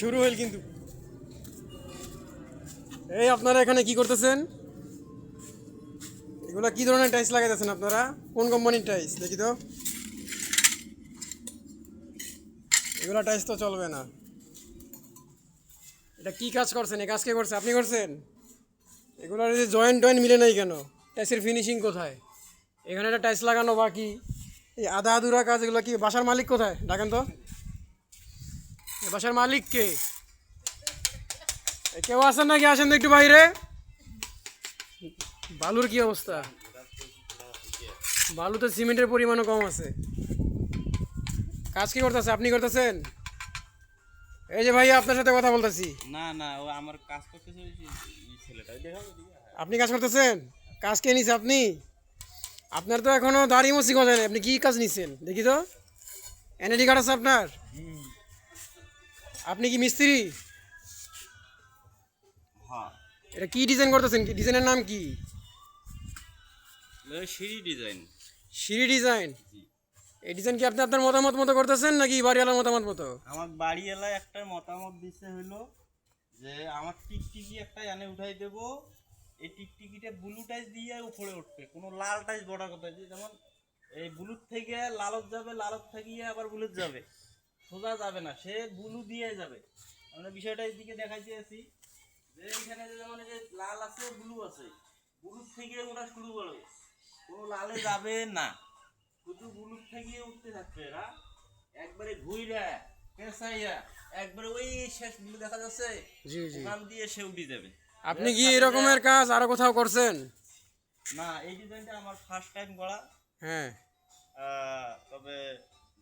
শুরু হইল কিন্তু। এই আপনারা এখানে কি করতেছেন? এগুলা কি ধরনের টাইলস লাগাইতেছেন আপনারা? কোন কোম্পানির টাইলস দেখি তো। এগুলা টাইলস তো চলবে না। এটা কি কাজ করছেন? এই কাজ কে করছে? আপনি করছেন? এগুলার যে জয়েন্ট টয়েন্ট মিলে নাই কেন? টাইলসের ফিনিশিং কোথায়? এখানে একটা টাইলস লাগানো বাকি, এই আধা আধুরা কাজ। এগুলো কি বাসার মালিক কোথায়? ডাকেন তো। এই বাসার মালিক কে? কেউ আছেন নাকি? আসেন তো একটু বাইরে। বালুর কি অবস্থা? বালুতে সিমেন্টের পরিমাণও কম আছে। কাজ কি করতেছে? আপনি করতেছেন? এই যে ভাইয়া আপনার সাথে কথা বলতেছি। না না, ও আমার কাজ করতেছে ওই ছেলেটা দেখাবো দিকে। আপনি কাজ করতেছেন? কাজ কে নিছে? আপনি? আপনার তো এখনো দাড়ি মসি গজায় নাই, আপনি কি কাজ নিছেন দেখি তো। এনআইডি কার্ড আছে আপনার? আপনি কি মিস্ত্রি? হ্যাঁ, এটা কি ডিজাইন করতেছেন? কি ডিজাইনের নাম কি? সিঁড়ি ডিজাইন। সিঁড়ি ডিজাইন। এই ডিজাইন কি আপনি আপনার মতামত মতো করতেছেন নাকি বাড়িওয়ালার মতামত মতো? আমার বাড়িওয়ালা একটা মতামত দিচ্ছে হইলো যে আমার টিকটিকি একটা এনে উঠাই দেব, এই টিকটিকিটা ব্লু টাইস দিয়ে উপরে উঠবে, কোনো লাল টাইস বড়ার কথা যে যেমন এই ব্লুর থেকে লালত যাবে, লালত থেকে আবার ব্লুত যাবে, সোজা যাবে না, সে ব্লু দিয়ে যাবে। আমরা বিষয়টা এদিকে দেখাইতে আছি যে এখানে যেমন এই যে লাল আছে ব্লু আছে, ব্লুর থেকে ওটা শুরু করবে, কোনো লালে যাবে না, শুধু ব্লুর থেকে উঠতে থাকবে এরা, একবারে ঘুইরা পেঁচাইয়া একবারে ওই শেষ ব্লু দেখা যাচ্ছে জি জি। ওখান দিয়ে সে উঠে যাবে। আপনি কি এরকমের কাজ আরো কোথাও করছেন? না, এই ডিজাইনটা আমার ফার্স্ট টাইম করা। হ্যাঁ। তবে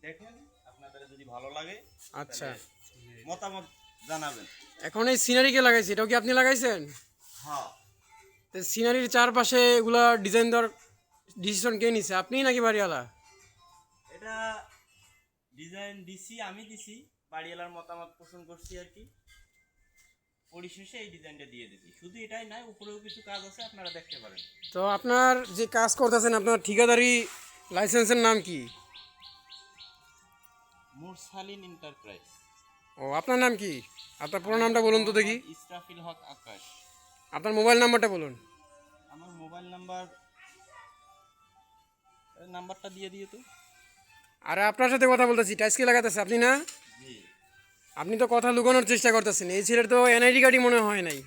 দেখেন, আপনাদের যদি ভালো লাগে আচ্ছা। তাহলে মতামত জানাবেন। এখন এই সিনারি কে লাগাইছে? এটাও কি আপনি লাগাইছেন? হ্যাঁ, তো সিনারির চারপাশে এগুলা ডিজাইন দেওয়ার ডিসিশন কে নিছে, আপনি নাকি বাড়িওয়ালা? এটা ডিজাইন দিছি, আমি দিছি, বাড়িওয়ালার মতামত পোষণ করছি আর কি। পরিশেষে এই ডিজাইনটা দিয়ে দিছি। শুধু এটাই নয়, উপরেও কিছু কাজ আছে, আপনারা দেখতে পারেন। তো আপনার যে কাজ করতেছেন, আপনার ঠিকাদারি লাইসেন্সের নাম কি? মুরসালিন এন্টারপ্রাইজ। ও, আপনার নাম কি? আপনার পুরো নামটা বলুন তো দেখি। ইসরাফিল হক আকাশ। আপনার মোবাইল নাম্বারটা বলুন। আমার মোবাইল নাম্বারটা দিয়ে দিও তো। আরে আপনার সাথে কথা বলতেছি, টাইস কে লাগাতেছে? আপনি না? জি। আপনি তো কথা লুকানোর চেষ্টা করতেছেন। এই ছেলের তো এনআইডি কার্ডই মনে হয় নাই।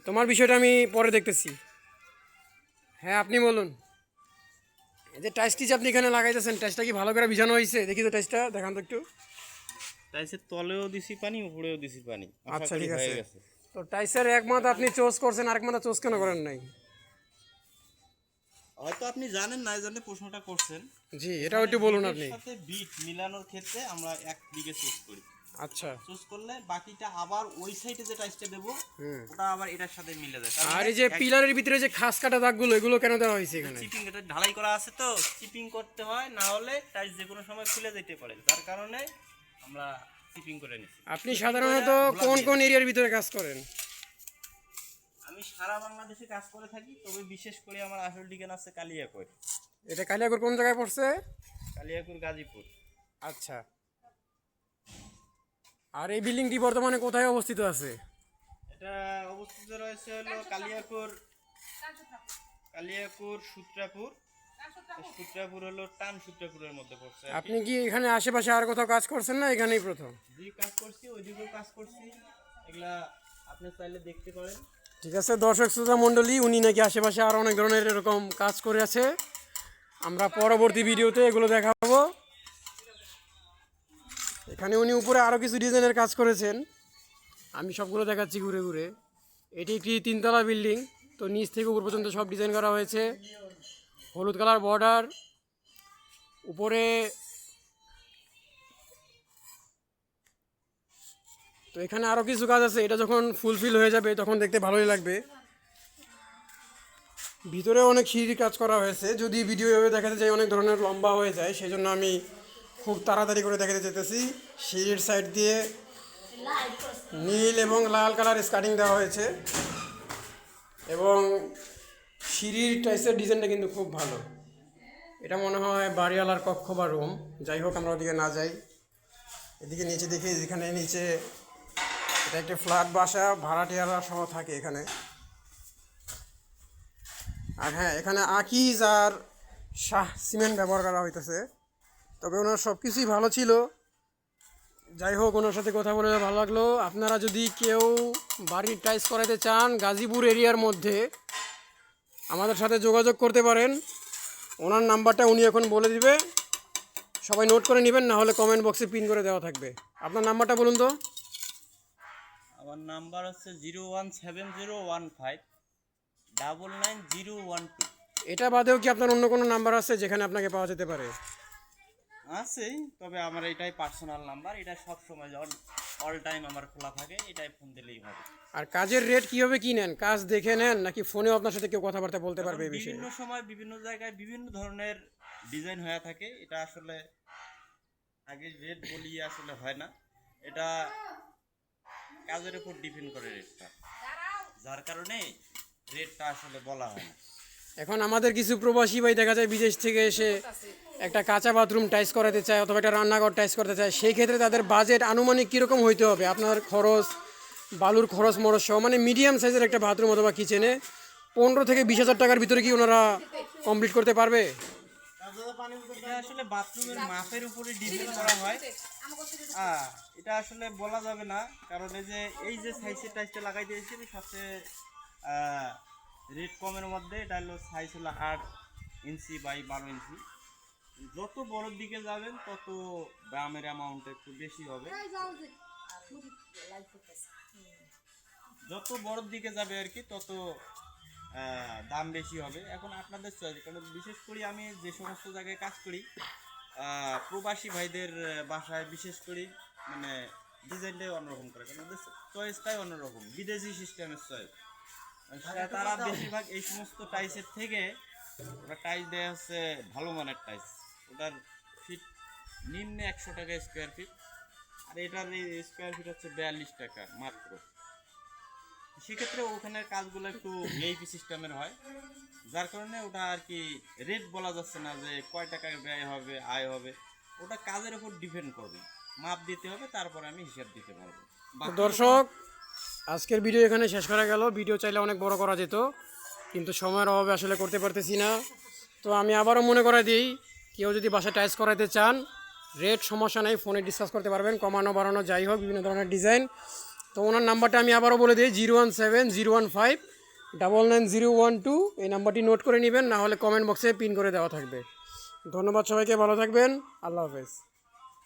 তোমার বিষয়টা আমি পরে দেখতেছি। হ্যাঁ, আপনি বলুন। এই যে টাইসটি যে আপনি এখানে লাগাইতেছেন, টাইসটা কি ভালো করে বিছানো হয়েছে? দেখি তো টাইসটা দেখান তো একটু। টাইসের তলেও দিছি পানি, উপরেও দিছি পানি। আশা আচ্ছা, করি ঠিক হয়ে আছে। গেছে। তো টাইসের এক মাথা আপনি চোজ করছেন, আরেক মাথা চোজ কেন করেন নাই? হয়তো আপনি জানেন না, এই জন্য প্রশ্নটা করছেন। জি, এটাও একটু বলুন বিটের আপনি। সাথে বিট মিলানোর ক্ষেত্রে আমরা এক দিকে চুজ করি। আচ্ছা। চুজ করলে বাকিটা আবার ওই সাইডে যে টাইসটা দেবো ওটা আবার এটার সাথে মিলে যায়। আর এই যে পিলারের ভিতরে যে খাস কাটা দাগগুলো, এগুলো কেন দেওয়া হয়েছে এখানে? চিপিং, এটা ঢালাই করা আছে তো, চিপিং করতে হয়, না হলে টাইস যে কোনো সময় খুলে যেতে পারে, যার কারণে আমরা চিপিং করে নিচ্ছি। আপনি সাধারণত কোন কোন এরিয়ার ভিতরে কাজ করেন? আমি সারা বাংলাদেশে কাজ করে থাকি, তবে বিশেষ করে আমার আসল ঠিকানা আছে কালিয়াকৈর। এটা কালিয়াকৈর কোন জায়গায় পড়ছে? কালিয়াকৈর গাজীপুর। আচ্ছা। আর এই বিল্ডিংটি বর্তমানে কোথায় অবস্থিত আছে? এটা অবস্থিত রয়েছে হলো কালিয়াকৈর সূত্রাপুর। সূত্রাপুর হলো টান সূত্রাপুরের মধ্যে পড়ছে। আপনি কি এখানে আশেপাশে আর কোথাও কাজ করছেন না এখানেই প্রথম? যে কাজ করছি ওইদিকেও কাজ করছি, এগুলা আপনি চাইলে দেখতে পারেন। ঠিক আছে, দর্শক শ্রোতা মণ্ডলী, উনি নাকি আশেপাশে আরও অনেক ধরনের এরকম কাজ করে আছে। আমরা পরবর্তী ভিডিওতে এগুলো দেখাবো। এখানে উনি উপরে আরও কিছু ডিজাইনের কাজ করেছেন, আমি সবগুলো দেখাচ্ছি ঘুরে ঘুরে। এটি একটি তিনতলা বিল্ডিং। তো নিচ থেকে উপর পর্যন্ত সব ডিজাইন করা হয়েছে। হলুদ কালার বর্ডার, উপরে। তো এখানে আরও কিছু কাজ আছে, এটা যখন ফুলফিল হয়ে যাবে তখন দেখতে ভালোই লাগবে। ভিতরে অনেক সিঁড়ির কাজ করা হয়েছে, যদি ভিডিও এভাবে দেখাতে চাই অনেক ধরনের লম্বা হয়ে যায়, সেই জন্য আমি খুব তাড়াতাড়ি করে দেখাতে চাইতেছি। সিঁড়ির সাইড দিয়ে নীল এবং লাল কালার স্কার্টিং দেওয়া হয়েছে, এবং সিঁড়ির টাইসের ডিজাইনটা কিন্তু খুব ভালো। এটা মনে হয় বাড়িওয়ালার কক্ষ বা রুম, যাই হোক আমরা ওদিকে না যাই। এদিকে নিচে দেখি, যেখানে নিচে এটা একটা ফ্ল্যাট বাসা, ভাড়াটিয়ারা সহ থাকে এখানে। আর হ্যাঁ, এখানে আকিজ আর শাহ সিমেন্ট ব্যবহার করা হইতেছে। তবে ওনার সব কিছুই ভালো ছিল। যাই হোক, ওনার সাথে কথা বলে ভালো লাগলো। আপনারা যদি কেউ বাড়ির টাইলস করাতে চান গাজীপুর এরিয়ার মধ্যে, আমাদের সাথে যোগাযোগ করতে পারেন। ওনার নাম্বারটা উনি এখন বলে দিবে, সবাই নোট করে নেবেন, না হলে কমেন্ট বক্সে পিন করে দেওয়া থাকবে। আপনার নাম্বারটা বলুন তো। আমার নাম্বার হচ্ছে 01715999012। এটা বাদেও কি আপনার অন্য কোনো নাম্বার আছে যেখানে আপনাকে পাওয়া যেতে পারে? আছে, তবে আমার এটাই পার্সোনাল নাম্বার, এটা সব সময় যখন অল টাইম আমার খোলা থাকে, এটাই ফোন দিলেই হবে। আর কাজের রেট কীভাবে কী নেন? কাজ দেখে নেন নাকি ফোনেও আপনার সাথে কেউ কথাবার্তা বলতে পারবে এই বিষয়ে? বিভিন্ন সময় বিভিন্ন জায়গায় বিভিন্ন ধরনের ডিজাইন হয়ে থাকে। এটা আসলে আগে রেট বলিয়ে আসলে হয় না, এটা কাজের উপর ডিপেন্ড করে রেটটা, যার কারণে রেটটা আসলে বলা হয় না। এখন আমাদের কিছু প্রবাসী ভাই দেখা যায় বিদেশ থেকে এসে একটা কাঁচা বাথরুম টাইস করাতে চায় অথবা একটা রান্নাঘর টাইস করতে চায়, সেই ক্ষেত্রে তাদের বাজেট আনুমানিক কীরকম হইতে হবে? আপনার খরচ, বালুর খরচ মরচ সহ, মানে মিডিয়াম সাইজের একটা বাথরুম অথবা কিচেনে 15 থেকে 20,000 টাকার ভিতরে কি ওনারা কমপ্লিট করতে পারবে? এটা আসলে বাথরুমের মাপের উপরে ডিপেন্ড করা হয়। এটা আসলে বলা যাবে না, কারণ এই যে সাইজের টাইসটা লাগাই দিয়েছি সবচেয়ে রেট কমের মধ্যে। এটা হলো সাইজ হলো 8 ইঞ্চি বাই 12 ইঞ্চি। যত বড়র দিকে যাবেন তত দামের অ্যামাউন্ট একটু বেশি হবে, যত বড়র দিকে যাবে আর কি তত দাম বেশি হবে। এখন আপনাদের চয়েস, কারণ বিশেষ করে আমি যে সমস্ত জায়গায় কাজ করি প্রবাসী ভাইদের বাসায় বিশেষ করে মানে ডিজাইনটাই অন্যরকম করে, কারণ ওদের চয়েসটাই অন্যরকম, বিদেশি সিস্টেমের চয়েস। তারা বেশিরভাগ এই সমস্ত টাইসের থেকে ওরা টাইস দেয় হচ্ছে ভালো মানের টাইস, ওটার ফিট নিম্নে 100 টাকা স্কোয়ার ফিট, আর এটার স্কোয়ার ফিট হচ্ছে 42 টাকা মাত্র। সেক্ষেত্রে ওখানের কাজগুলো একটু ভিআইপি সিস্টেমের হয়, যার কারণে ওটা আর কি রেট বলা যাচ্ছে না যে কয় টাকা ব্যয় হবে আয় হবে, ওটা কাজের উপর ডিপেন্ড করবে, মাপ দিতে হবে, তারপরে আমি হিসাব দিতে পারবো। দর্শক, আজকের ভিডিও এখানে শেষ করা গেল। ভিডিও চাইলে অনেক বড় করা যেত, কিন্তু সময়ের অভাবে আসলে করতে পারতেছি না। তো আমি আবারও মনে করাই দিই, কেউ যদি বাসায় টাইলস করাতে চান রেট সমস্যা নেই, ফোনে ডিসকাস করতে পারবেন, কমানো বাড়ানো যাই হোক, বিভিন্ন ধরনের ডিজাইন। তো ওনার নাম্বারটা আমি আবারও বলে দিই, 01701599012। এই নাম্বারটি নোট করে নেবেন, না হলে কমেন্ট বক্সে পিন করে দেওয়া থাকবে। ধন্যবাদ সবাইকে, ভালো থাকবেন, আল্লাহ হাফেজ।